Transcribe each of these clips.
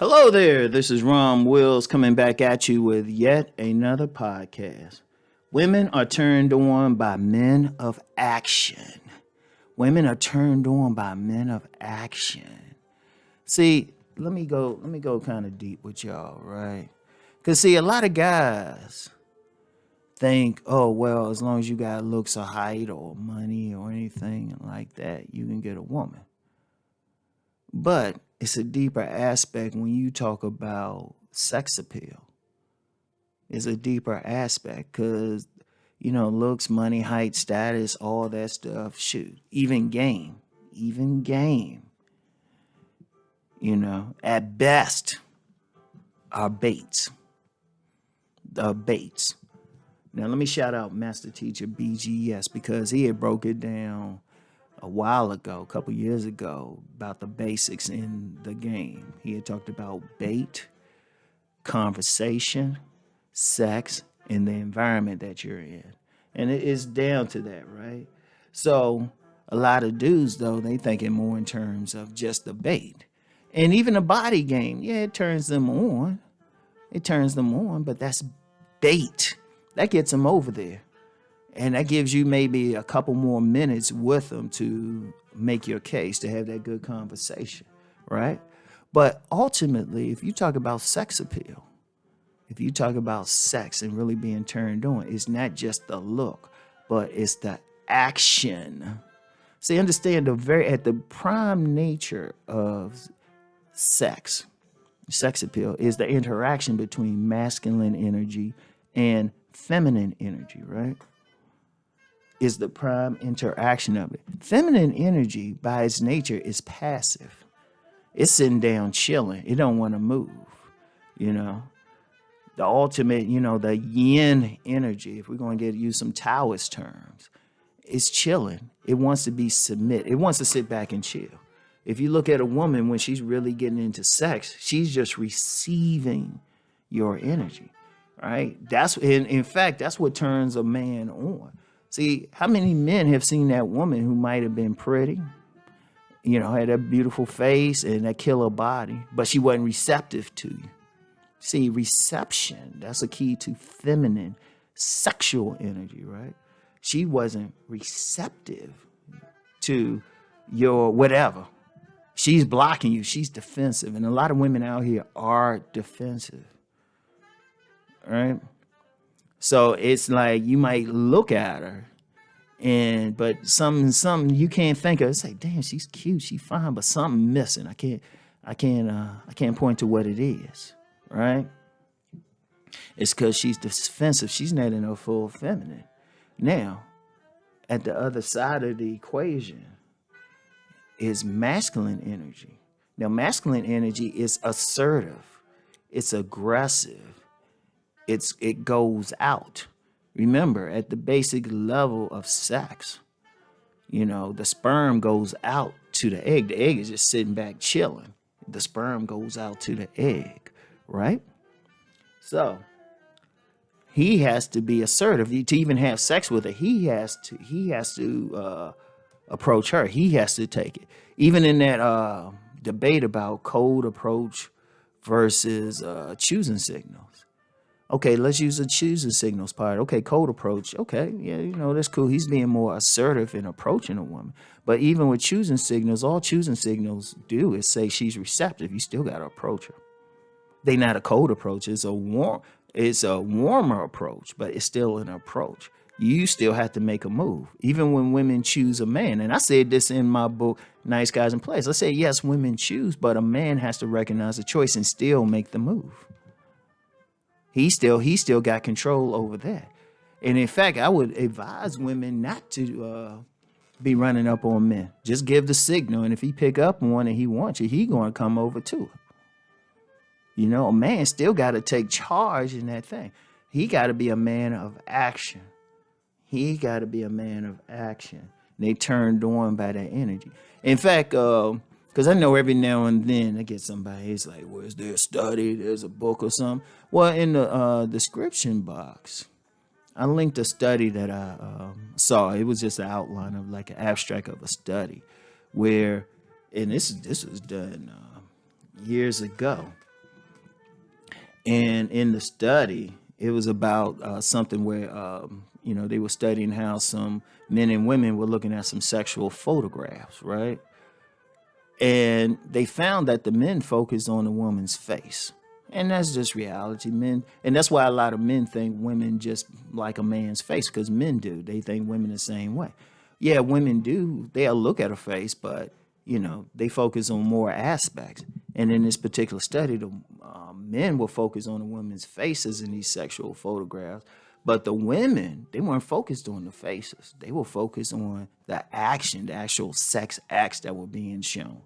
Hello there, this is Rom Wills coming back at you with yet another podcast. Women are turned on by men of action. Women are turned on by men of action. See, let me go kind of deep with y'all, right? Cause see, a lot of guys think, oh well, as long as you got looks or height or money or anything like that, you can get a woman. But it's a deeper aspect when you talk about sex appeal. It's a deeper aspect because, looks, money, height, status, all that stuff, shoot, even game, at best are baits, the baits. Now, let me shout out Master Teacher BGS because he had broke it down a while ago, a couple years ago, about the basics in the game. He had talked about bait, conversation, sex, and the environment that you're in. And it is down to that, right? So a lot of dudes, though, they thinking more in terms of just the bait. And even the body game, yeah, it turns them on. It turns them on, but that's bait. That gets them over there. And that gives you maybe a couple more minutes with them to make your case, to have that good conversation, right? But ultimately, if you talk about sex appeal, if you talk about sex and really being turned on, it's not just the look, but it's the action. See, understand at the prime nature of sex appeal is the interaction between masculine energy and feminine energy, right? Is the prime interaction of it. Feminine energy, by its nature, is passive. It's sitting down chilling. It don't want to move, The ultimate, the yin energy, if we're going to use some Taoist terms, is chilling. It wants to be submit. It wants to sit back and chill. If you look at a woman when she's really getting into sex, she's just receiving your energy, right? In fact, that's what turns a man on. See, how many men have seen that woman who might have been pretty, had that beautiful face and that killer body, but she wasn't receptive to you? See, reception, that's a key to feminine sexual energy, right? She wasn't receptive to your whatever. She's blocking you. She's defensive. And a lot of women out here are defensive, right? So it's like you might look at her but something you can't think of. It's like, damn, she's cute, she's fine, but something missing. I can't point to what it is, right? It's because she's defensive. She's not in her full feminine. Now, at the other side of the equation is masculine energy. Now, masculine energy is assertive. It's aggressive. It goes out. Remember, at the basic level of sex, the sperm goes out to the egg. The egg is just sitting back chilling. The sperm goes out to the egg, right? So he has to be assertive to even have sex with her. He has to approach her. He has to take it. Even in that debate about cold approach versus choosing signals. Okay, let's use the choosing signals part. Okay, cold approach. Okay, yeah, that's cool. He's being more assertive in approaching a woman. But even with choosing signals, all choosing signals do is say she's receptive. You still got to approach her. They not a cold approach. It's a warmer approach, but it's still an approach. You still have to make a move. Even when women choose a man, and I said this in my book, Nice Guys in Place. I say, yes, women choose, but a man has to recognize the choice and still make the move. He still got control over that. And in fact, I would advise women not to be running up on men. Just give the signal. And if he pick up on one and he wants you, he going to come over to it. A man still got to take charge in that thing. He got to be a man of action. He got to be a man of action. And they turned on by that energy. In fact, because I know every now and then I get somebody, it's like, well, is there a study? There's a book or something. Well, in the description box, I linked a study that I saw. It was just an outline of like an abstract of a study where, and this was done years ago, And in the study, it was about something where, they were studying how some men and women were looking at some sexual photographs, right? And they found that the men focused on the woman's face. And that's just reality. Men, and that's why a lot of men think women just like a man's face, because men do. They think women the same way. Yeah, women do. They'll look at a face, but they focus on more aspects. And in this particular study, the men were focused on the women's faces in these sexual photographs, but the women, they weren't focused on the faces. They were focused on the action, the actual sex acts that were being shown.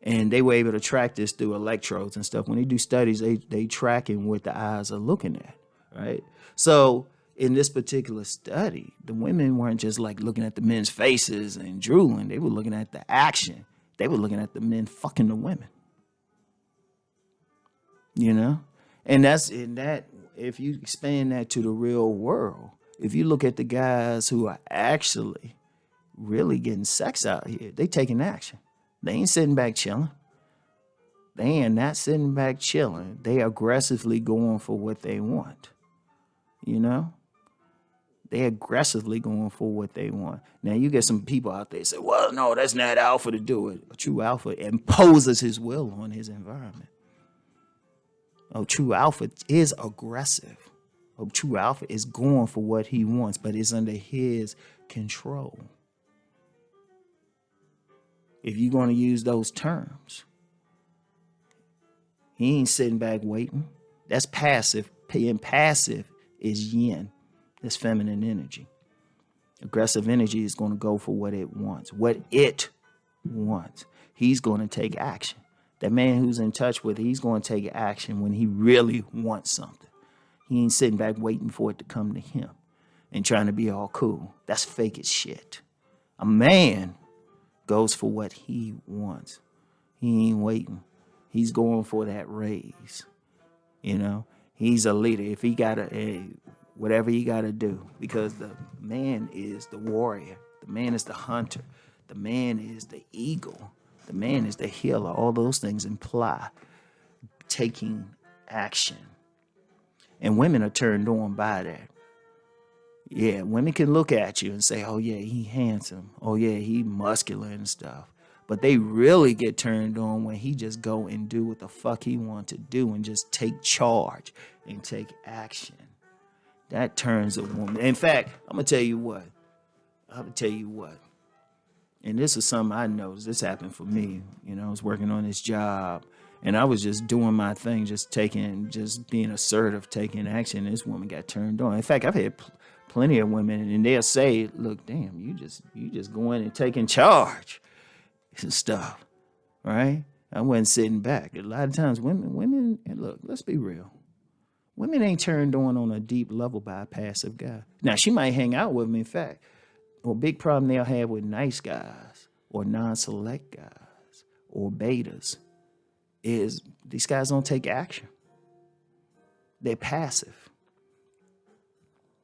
And they were able to track this through electrodes and stuff. When they do studies, they tracking what the eyes are looking at, right? So in this particular study, the women weren't just like looking at the men's faces and drooling. They were looking at the action. They were looking at the men fucking the women. And that's in that. If you expand that to the real world, if you look at the guys who are actually really getting sex out here, they taking action. They ain't sitting back chilling. They are not sitting back chilling. They aggressively going for what they want. They aggressively going for what they want. Now you get some people out there say, well, no, that's not alpha to do it. A true alpha imposes his will on his environment. A true alpha is aggressive. A true alpha is going for what he wants, but it's under his control. If you're going to use those terms, he ain't sitting back waiting. That's passive. And passive is yin. That's feminine energy. Aggressive energy is going to go for what it wants. What it wants. He's going to take action. That man who's in touch with it, he's going to take action when he really wants something. He ain't sitting back waiting for it to come to him and trying to be all cool. That's fake as shit. A man goes for what he wants. He ain't waiting. He's going for that raise. He's a leader. If he got whatever he got to do, because the man is the warrior. The man is the hunter. The man is the eagle. The man is the healer. All those things imply taking action. And women are turned on by that. Yeah, women can look at you and say, oh, yeah, he handsome. Oh, yeah, he muscular and stuff. But they really get turned on when he just go and do what the fuck he want to do and just take charge and take action. That turns a woman. In fact, I'm going to tell you what. And this is something I noticed. This happened for me. I was working on this job. And I was just doing my thing, just being assertive, taking action. This woman got turned on. In fact, I've had plenty of women, and they'll say, look, damn, you just going and taking charge and stuff, right? I wasn't sitting back. A lot of times women, and look, let's be real. Women ain't turned on a deep level by a passive guy. Now, she might hang out with him, in fact. A big problem they'll have with nice guys or non-select guys or betas is these guys don't take action. They're passive.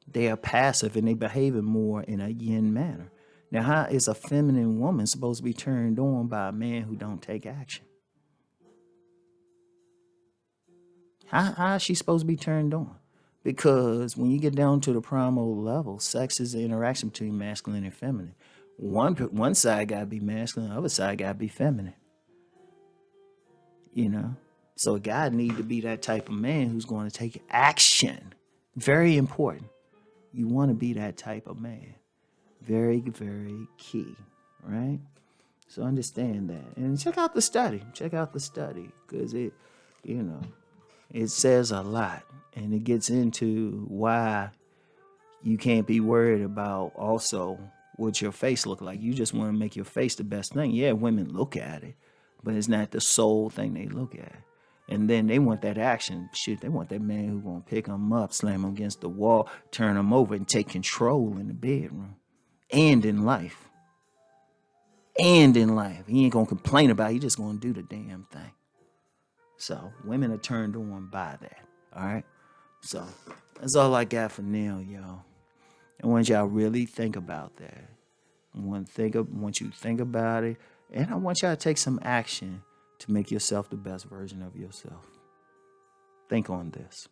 They are passive and they behaving more in a yin manner. Now, how is a feminine woman supposed to be turned on by a man who don't take action? How is she supposed to be turned on? Because when you get down to the primal level, sex is the interaction between masculine and feminine. One side got to be masculine, the other side got to be feminine. So a guy need to be that type of man who's going to take action. Very important. You want to be that type of man. Very, very key, right? So understand that. And check out the study. Because it says a lot. And it gets into why you can't be worried about also what your face look like. You just want to make your face the best thing. Yeah, women look at it, but it's not the sole thing they look at. And then they want that action. Shit, they want that man who's going to pick them up, slam them against the wall, turn them over, and take control in the bedroom and in life. He ain't going to complain about it. He just going to do the damn thing. So women are turned on by that. All right? So that's all I got for now, y'all. I want y'all really think about that. I want you to think about it. And I want y'all to take some action to make yourself the best version of yourself. Think on this.